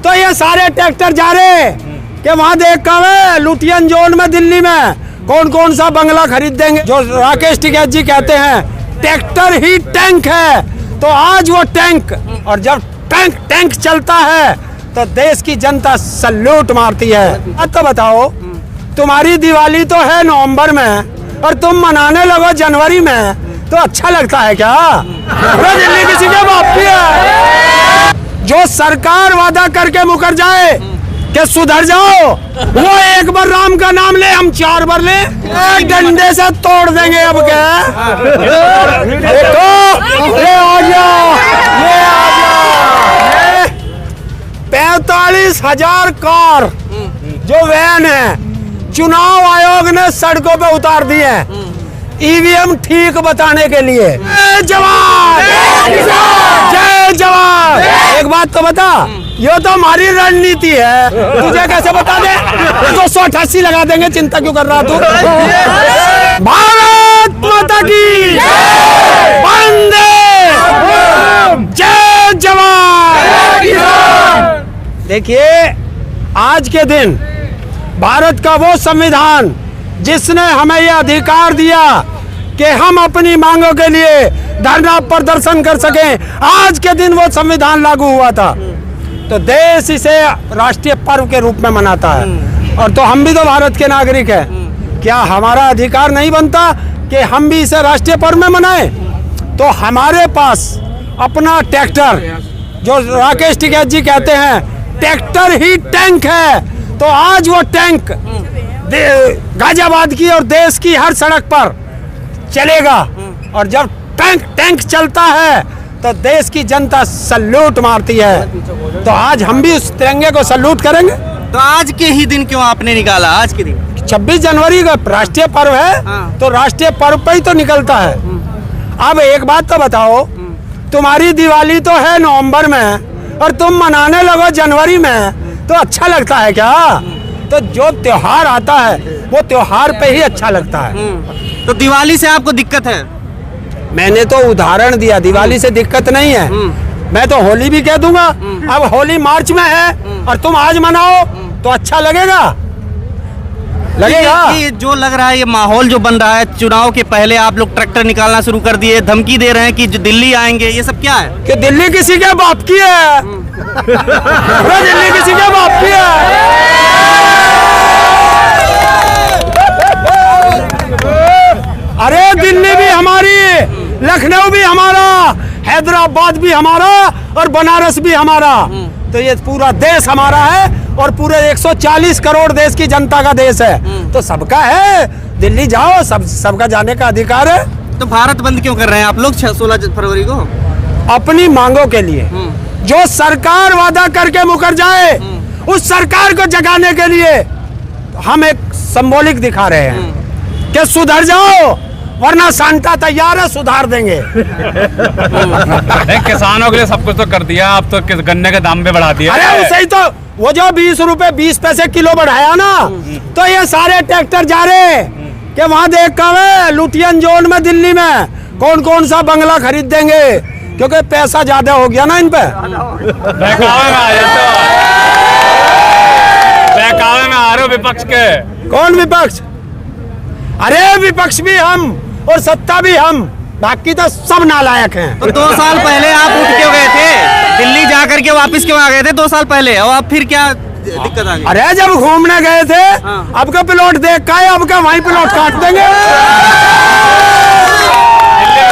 तो ये सारे ट्रैक्टर जा रहे कि वहां देख कर लुटियन जोन में दिल्ली में कौन कौन सा बंगला खरीद देंगे। जो राकेश टिकैत जी कहते हैं ट्रैक्टर ही टैंक है, तो आज वो टैंक, और जब टैंक चलता है तो देश की जनता सल्यूट मारती है। अब तो बताओ, तुम्हारी दिवाली तो है नवंबर में और तुम मनाने लगो जनवरी में, तो अच्छा लगता है क्या? दिल्ली किसी के बाप की है। जो सरकार वादा करके मुकर जाए कि सुधर जाओ, वो एक बार राम का नाम ले, हम 4 बार ले, डंडे से तोड़ देंगे। अब क्या देखो, ये आ गया, ये आ गया। 45,000 कार जो वैन है चुनाव आयोग ने सड़कों पे उतार दी है ईवीएम ठीक बताने के लिए। जय जवान, जय जवान। एक बात तो बता, ये तो हमारी रणनीति है, तुझे कैसे बता दे? 288 लगा देंगे, चिंता क्यों कर रहा तू? भारत माता की वंदे, जय जवान। देखिए, आज के दिन भारत का वो संविधान जिसने हमें यह अधिकार दिया कि हम अपनी मांगों के लिए धरना प्रदर्शन कर सकें, आज के दिन वो संविधान लागू हुआ था। तो देश इसे राष्ट्रीय पर्व के रूप में मनाता है, और तो हम भी तो भारत के नागरिक हैं। क्या हमारा अधिकार नहीं बनता कि हम भी इसे राष्ट्रीय पर्व में मनाएं? तो हमारे पास अपना ट्रैक्टर, जो राकेश टिकैत जी कहते हैं ट्रैक्टर ही टैंक है, तो आज वो टैंक गाजियाबाद की और देश की हर सड़क पर चलेगा, और जब टैंक चलता है तो देश की जनता सल्यूट मारती है। तो आज हम भी उस तिरंगे को सल्यूट करेंगे। तो आज के ही दिन क्यों आपने निकाला? आज के दिन 26 जनवरी का राष्ट्रीय पर्व है, तो राष्ट्रीय पर्व पे ही तो निकलता है। अब एक बात तो बताओ, तुम्हारी दिवाली तो है नवंबर में और तुम मनाने लगो जनवरी में, तो अच्छा लगता है क्या? तो जो त्योहार आता है वो त्योहार पे ही अच्छा लगता है। तो दिवाली से आपको दिक्कत है? मैंने तो उदाहरण दिया, दिवाली से दिक्कत नहीं है। मैं तो होली भी कह दूंगा। अब होली मार्च में है और तुम आज मनाओ तो अच्छा लगेगा? ये जो लग रहा है, ये माहौल जो बन रहा है, चुनाव के पहले आप लोग ट्रैक्टर निकालना शुरू कर दिए, धमकी दे रहे हैं कि जो दिल्ली आएंगे, ये सब क्या है? कि दिल्ली किसी के बाप की है? दिल्ली किसी के बाप की है? अरे दिल्ली भी हमारी, लखनऊ भी हमारा, हैदराबाद भी हमारा और बनारस भी हमारा। तो ये पूरा देश हमारा है और पूरे 140 करोड़ देश की जनता का देश है, तो सबका है। दिल्ली जाओ, सबका जाने का अधिकार है। तो भारत बंद क्यों कर रहे हैं आप लोग 16 फरवरी को? अपनी मांगों के लिए। जो सरकार वादा करके मुकर जाए, उस सरकार को जगाने के लिए हम एक सिंबॉलिक दिखा रहे हैं कि सुधर जाओ, वरना सांता तैयार है, सुधार देंगे। किसानों के लिए सब कुछ तो कर दिया, अब तो गन्ने के दाम भी बढ़ा दिया। अरे उसे ही तो, वो जो 20 रुपए 20 पैसे किलो बढ़ाया ना, तो ये सारे ट्रैक्टर जा रहे कि वहां देख कर लुटियन जोन में दिल्ली में कौन कौन सा बंगला खरीद देंगे, क्योंकि पैसा ज्यादा हो गया ना इन पे। बहकावे में आ रहे हो विपक्ष के। कौन विपक्ष? अरे विपक्ष भी हम और सत्ता भी हम, बाकी तो सब नालायक हैं। तो 2 साल पहले आप उठ क्यों गए थे? दिल्ली जा करके वापस क्यों आ गए थे 2 साल पहले? और अब फिर क्या दिक्कत आ गई? अरे जब घूमने गए थे, अब का प्लॉट देख का है, अब का वहीं प्लॉट काट देंगे।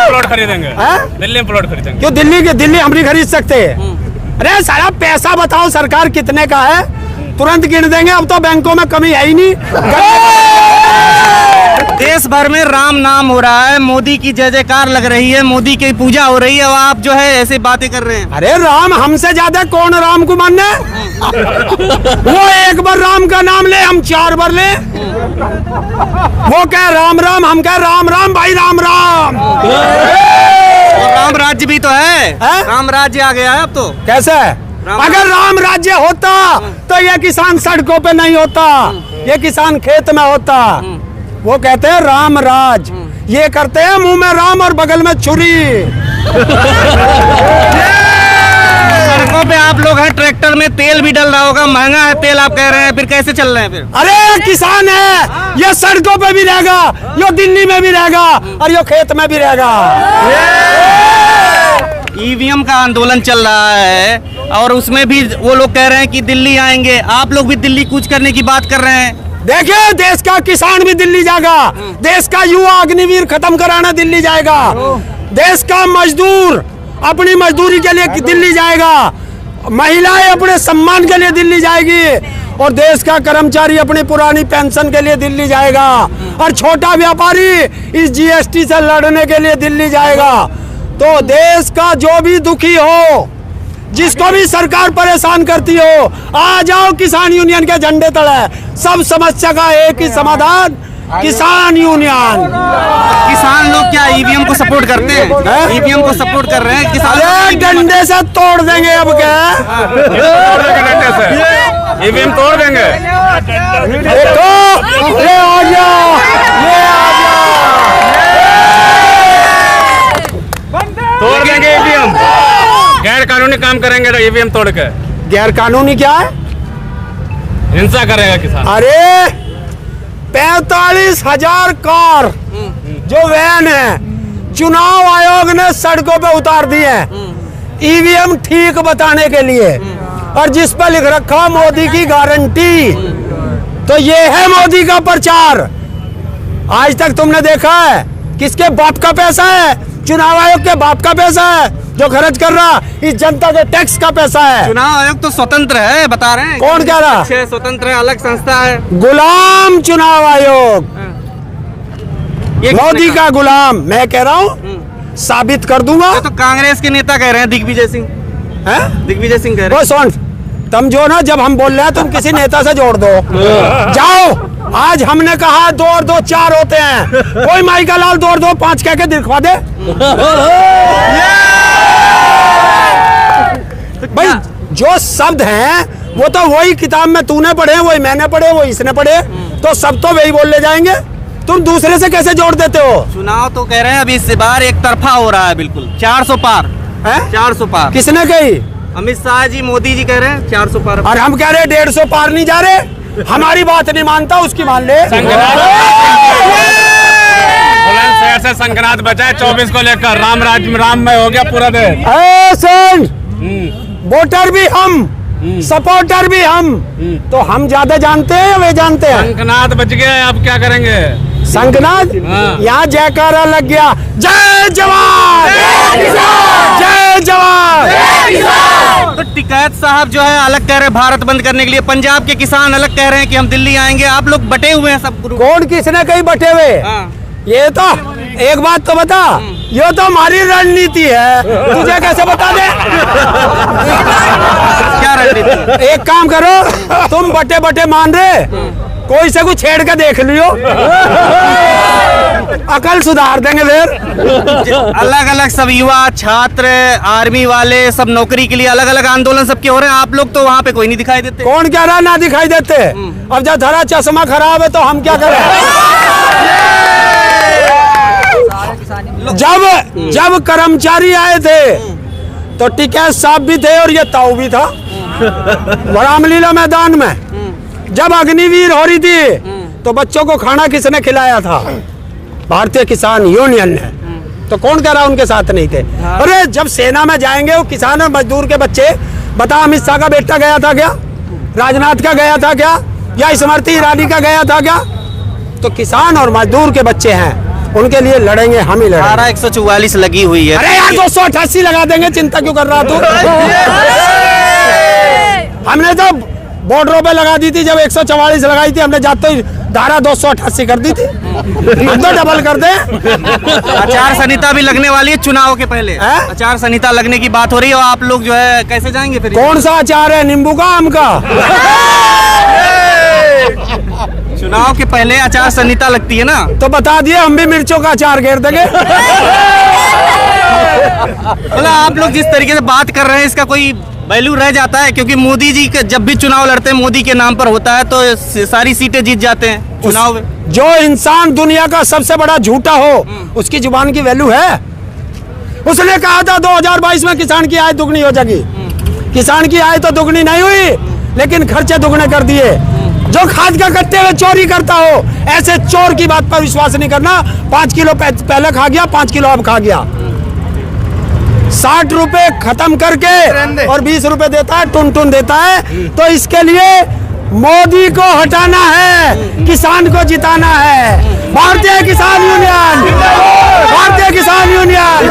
प्लॉट खरीदेंगे, दिल्ली में प्लॉट खरीदेंगे। क्यों दिल्ली हम नहीं खरीद सकते? अरे सारा पैसा बताओ सरकार कितने का है, तुरंत गिन देंगे। अब तो बैंकों में कमी है ही नहीं। देश भर में राम नाम हो रहा है, मोदी की जय जयकार लग रही है, मोदी की पूजा हो रही है, और आप जो है ऐसे बातें कर रहे हैं। अरे राम हमसे ज्यादा कौन राम को मानने? वो एक बार राम का नाम ले, हम 4 बार ले। वो कह राम राम, हम कह राम राम भाई, राम राम। और राम राज्य भी तो है, राम राज्य आ गया है अब तो। कैसे? अगर राम राज्य होता तो ये किसान सड़कों पे नहीं होता, ये किसान खेत में होता। वो कहते हैं राम राज, ये करते हैं मुंह में राम और बगल में छुरी। सड़कों पे आप लोग हैं, ट्रैक्टर में तेल भी डल रहा होगा, महंगा है तेल आप कह रहे हैं, फिर कैसे चल रहे हैं फिर? अरे किसान है, ये सड़कों पे भी रहेगा, यो दिल्ली में भी रहेगा और यो खेत में भी रहेगा। ईवीएम का आंदोलन चल रहा है और उसमें भी वो लोग कह रहे हैं कि दिल्ली आएंगे, आप लोग भी दिल्ली कूच करने की बात कर रहे हैं। देखिए, देश का किसान भी दिल्ली जाएगा, देश का युवा अग्निवीर खत्म कराना दिल्ली जाएगा, देश का मजदूर अपनी मजदूरी के लिए दिल्ली जाएगा, महिलाएं अपने सम्मान के लिए दिल्ली जाएगी और देश का कर्मचारी अपनी पुरानी पेंशन के लिए दिल्ली जाएगा और छोटा व्यापारी इस जीएसटी से लड़ने के लिए दिल्ली जाएगा। तो देश का जो भी दुखी हो, जिसको भी सरकार परेशान करती हो, आ जाओ किसान यूनियन के झंडे तले। सब समस्या का एक ही समाधान, किसान यूनियन। किसान लोग क्या ईवीएम को सपोर्ट करते हैं? ईवीएम को सपोर्ट कर रहे हैं किसान? अरे डंडे से तोड़ देंगे अब क्या? ईवीएम तोड़ देंगे। देखो, ये आ गया, ये आ गया। तोड़ देंगे ईवीएम, गैर कानूनी काम करेंगे ईवीएम तोड़ के। गैर कानूनी क्या है? हिंसा करेगा किसान। अरे 45,000 कार जो वैन है, चुनाव आयोग ने सड़कों पे उतार दी है ईवीएम ठीक बताने के लिए, और जिस पर लिख रखा मोदी की गारंटी। तो ये है मोदी का प्रचार। आज तक तुमने देखा है किसके बाप का पैसा है? चुनाव आयोग के बाप का पैसा है जो खर्च कर रहा, इस जनता के टैक्स का पैसा है। चुनाव आयोग तो स्वतंत्र है, बता रहे हैं। कौन कह रहा? स्वतंत्र है, अलग संस्था है। गुलाम चुनाव आयोग, मोदी का गुलाम। मैं कह रहा हूँ, साबित कर दूंगा। तो कांग्रेस के नेता कह रहे हैं, दिग्विजय सिंह हैं? दिग्विजय सिंह कह रहे वो सुन, तुम जो ना, जब हम बोल रहे हैं तुम किसी नेता से जोड़ दो। जाओ, आज हमने कहा 2 और 2 4 होते हैं, कोई माई का लाल 2 और 2 5 कह के दिखवा दे। भाई जो शब्द हैं वो तो वही किताब में तूने पढ़े, वही मैंने पढ़े, वो इसने पढ़े, तो सब तो वही बोल ले जाएंगे। तुम दूसरे से कैसे जोड़ देते हो? चुनाव तो कह रहे हैं अभी इस बार एक तरफा हो रहा है, बिल्कुल 400 पार है। 400 पार किसने कही? अमित शाह जी, मोदी जी कह रहे हैं 400 पार। और हम कह रहे 150 पार नहीं जा रहे। हमारी बात नहीं मानता, उसकी मान ले। बुलंदशहर से संक्रांत बचा है 24 को लेकर, राम में हो गया पूरा देश। सुन, वोटर भी हम, सपोर्टर भी हम, तो हम ज्यादा जानते हैं या वे जानते हैं? संक्रांत बच गया, अब क्या करेंगे? संक्रांत यहाँ जयकारा लग गया, जय जवान, जय जवान। तो टिकैत साहब जो है अलग कह रहे हैं भारत बंद करने के लिए, पंजाब के किसान अलग कह रहे हैं कि हम दिल्ली आएंगे, आप लोग बटे हुए हैं सब ग्रुप। कौन किसने कहीं बटे हुए? ये तो एक बात तो बता, ये तो हमारी रणनीति है, तुझे कैसे बता दे? क्या रणनीति? एक काम करो, तुम बटे बटे मान रहे, कोई से कुछ छेड़ के देख लियो, अकल सुधार देंगे फिर। अलग अलग सब युवा, छात्र, आर्मी वाले सब नौकरी के लिए अलग अलग आंदोलन सबके हो रहे हैं, आप लोग तो वहाँ पे कोई नहीं दिखाई देते। कौन कह रहा ना दिखाई देते? अब जब धरा चश्मा खराब है तो हम क्या करें? जब कर्मचारी आए थे तो टिकैत साहब भी थे और ये ताऊ भी था रामलीला मैदान में। जब अग्निवीर हो रही थी तो बच्चों को खाना किसने खिलाया था? भारतीय किसान यूनियन ने। तो कौन कह रहा उनके साथ नहीं थे? अरे जब सेना में जाएंगे वो किसान और मजदूर के बच्चे, बता अमित शाह का बेटा गया था क्या? राजनाथ का गया था क्या? या स्मृति ईरानी का गया था क्या? तो किसान और मजदूर के बच्चे हैं, उनके लिए लड़ेंगे, हम ही लड़ेंगे। 144 लगी हुई है। अरे यार 288 लगा देंगे, चिंता क्यों कर रहा तू? हमने तो बॉर्डरों पे लगा दी थी, जब 144 लगाई थी हमने, जाते ही धारा 288 कर दी थी। हम तो डबल कर दे। आचार संहिता भी लगने वाली है चुनाव के पहले। आचार संहिता लगने की बात हो रही है, और आप लोग जो है कैसे जाएंगे फिर? कौन सा अचार है, नींबू का, आम का? चुनाव के पहले आचार संहिता लगती है ना, तो बता दिए, हम भी मिर्चों का अचार घेर देंगे। मतलब आप लोग जिस तरीके से बात कर रहे हैं इसका कोई वैल्यू रह जाता है? क्योंकि मोदी जी के जब भी चुनाव लड़ते हैं मोदी के नाम पर होता है, तो सारी सीटें जीत जाते हैं चुनाव में। जो इंसान दुनिया का सबसे बड़ा झूठा हो, उसकी जुबान की वैल्यू है? उसने कहा था 2022 में किसान की आय दुगनी हो जाएगी, किसान की आय तो दुगनी नहीं हुई, लेकिन खर्चे दुगने कर दिए। जो खाद का कट्टे में चोरी करता हो, ऐसे चोर की बात पर विश्वास नहीं करना। 5 किलो पहले खा गया, 5 किलो अब खा गया। 60 रुपए खत्म करके और 20 रुपए देता है, टुन देता है। तो इसके लिए मोदी को हटाना है, किसान को जिताना है। भारतीय किसान यूनियन, भारतीय किसान यूनियन।